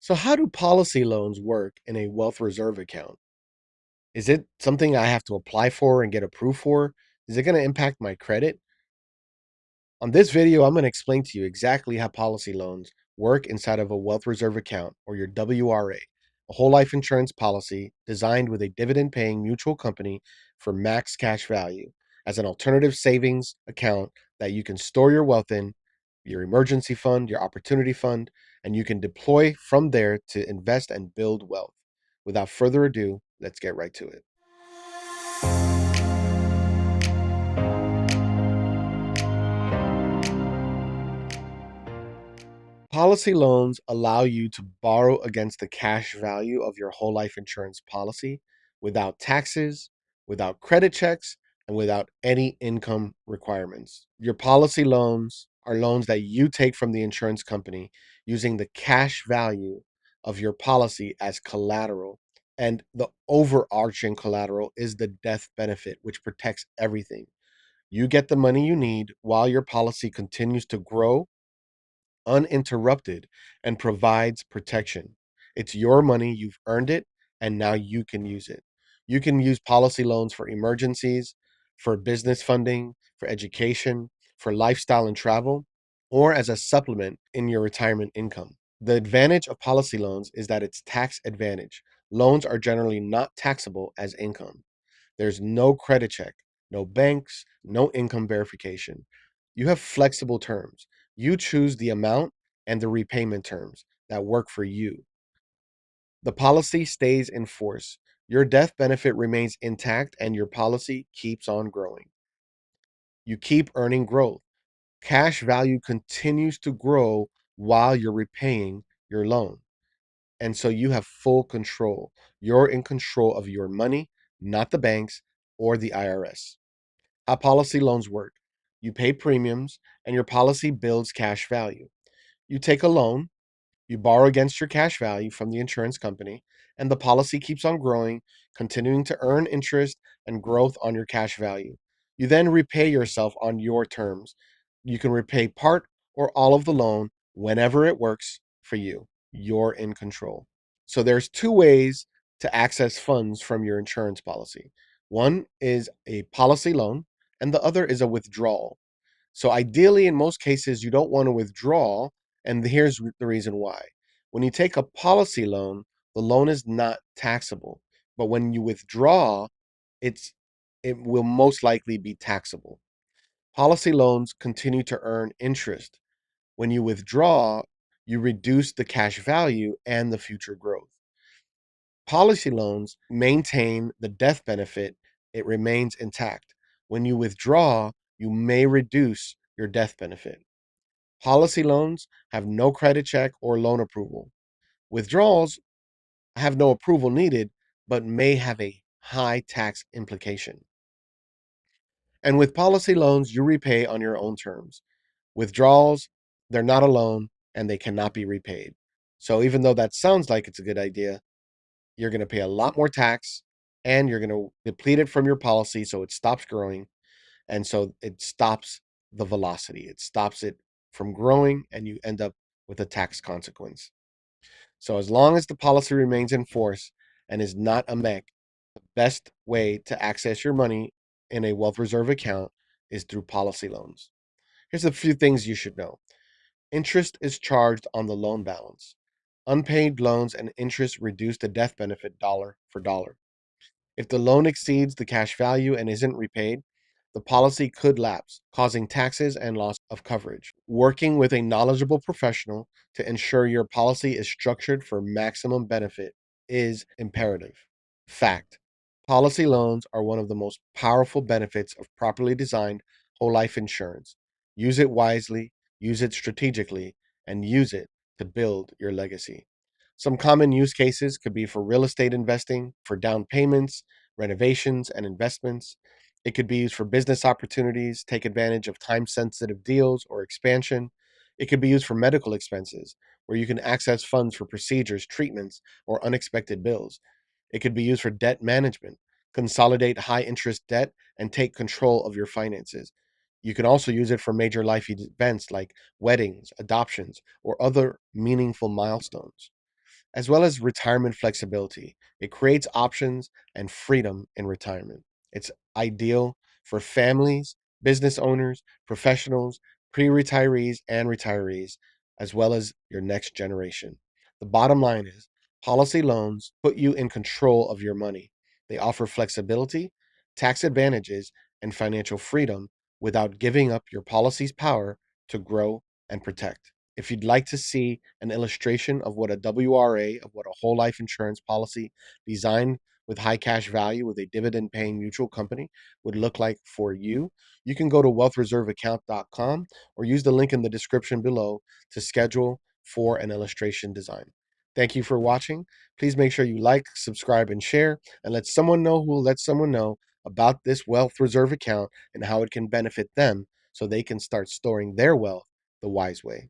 So, how do policy loans work in a wealth reserve account? Is it something I have to apply for and get approved for? Is it going to impact my credit? On this video, I'm going to explain to you exactly how policy loans work inside of a wealth reserve account, or your WRA, a whole life insurance policy designed with a dividend paying mutual company for max cash value as an alternative savings account that you can store your wealth in, your emergency fund, your opportunity fund, and you can deploy from there to invest and build wealth. Without further ado, let's get right to it. Policy loans allow you to borrow against the cash value of your whole life insurance policy without taxes, without credit checks, and without any income requirements. Your policy loans are loans that you take from the insurance company using the cash value of your policy as collateral. And the overarching collateral is the death benefit, which protects everything. You get the money you need while your policy continues to grow uninterrupted and provides protection. It's your money, you've earned it, and now you can use it. You can use policy loans for emergencies, for business funding, for education, for lifestyle and travel, or as a supplement in your retirement income. The advantage of policy loans is that it's tax advantage. Loans are generally not taxable as income. There's no credit check, no banks, no income verification. You have flexible terms. You choose the amount and the repayment terms that work for you. The policy stays in force. Your death benefit remains intact and your policy keeps on growing. You keep earning growth. Cash value continues to grow while you're repaying your loan. And so you have full control. You're in control of your money, not the banks or the IRS. How policy loans work: you pay premiums and your policy builds cash value. You take a loan, you borrow against your cash value from the insurance company, and the policy keeps on growing, continuing to earn interest and growth on your cash value. You then repay yourself on your terms. You can repay part or all of the loan whenever it works for you. You're in control. So there's two ways to access funds from your insurance policy. One is a policy loan, and the other is a withdrawal. So ideally, in most cases, you don't want to withdraw, and here's the reason why. When you take a policy loan, the loan is not taxable, but when you withdraw, it's it will most likely be taxable. Policy loans continue to earn interest. When you withdraw, you reduce the cash value and the future growth. Policy loans maintain the death benefit, it remains intact. When you withdraw, you may reduce your death benefit. Policy loans have no credit check or loan approval. Withdrawals have no approval needed, but may have a high tax implication. And with policy loans, you repay on your own terms. Withdrawals, they're not a loan and they cannot be repaid. So even though that sounds like it's a good idea, you're going to pay a lot more tax and you're going to deplete it from your policy so it stops growing. And so it stops the velocity, it stops it from growing, and you end up with a tax consequence. So as long as the policy remains in force and is not a MEC, the best way to access your money in a wealth reserve account is through policy loans. Here's a few things you should know. Interest is charged on the loan balance. Unpaid loans and interest reduce the death benefit dollar for dollar. If the loan exceeds the cash value and isn't repaid, the policy could lapse, causing taxes and loss of coverage. Working with a knowledgeable professional to ensure your policy is structured for maximum benefit is imperative. Fact: policy loans are one of the most powerful benefits of properly designed whole life insurance. Use it wisely, use it strategically, and use it to build your legacy. Some common use cases could be for real estate investing, for down payments, renovations, and investments. It could be used for business opportunities, take advantage of time sensitive deals or expansion. It could be used for medical expenses, where you can access funds for procedures, treatments, or unexpected bills. It could be used for debt management, consolidate high interest debt, and take control of your finances. You can also use it for major life events like weddings, adoptions, or other meaningful milestones. as well as retirement flexibility. It creates options and freedom in retirement. It's ideal for families, business owners, professionals, pre retirees, and retirees, as well as your next generation. The bottom line is policy loans put you in control of your money. They offer flexibility, tax advantages, and financial freedom without giving up your policy's power to grow and protect. If you'd like to see an illustration of what a WRA, of what a whole life insurance policy designed with high cash value with a dividend paying mutual company would look like for you, you can go to wealthreserveaccount.com or use the link in the description below to schedule for an illustration design. Thank you for watching. Please make sure you like, subscribe, and share, and let someone know who will let someone know about this wealth reserve account and how it can benefit them so they can start storing their wealth the wise way.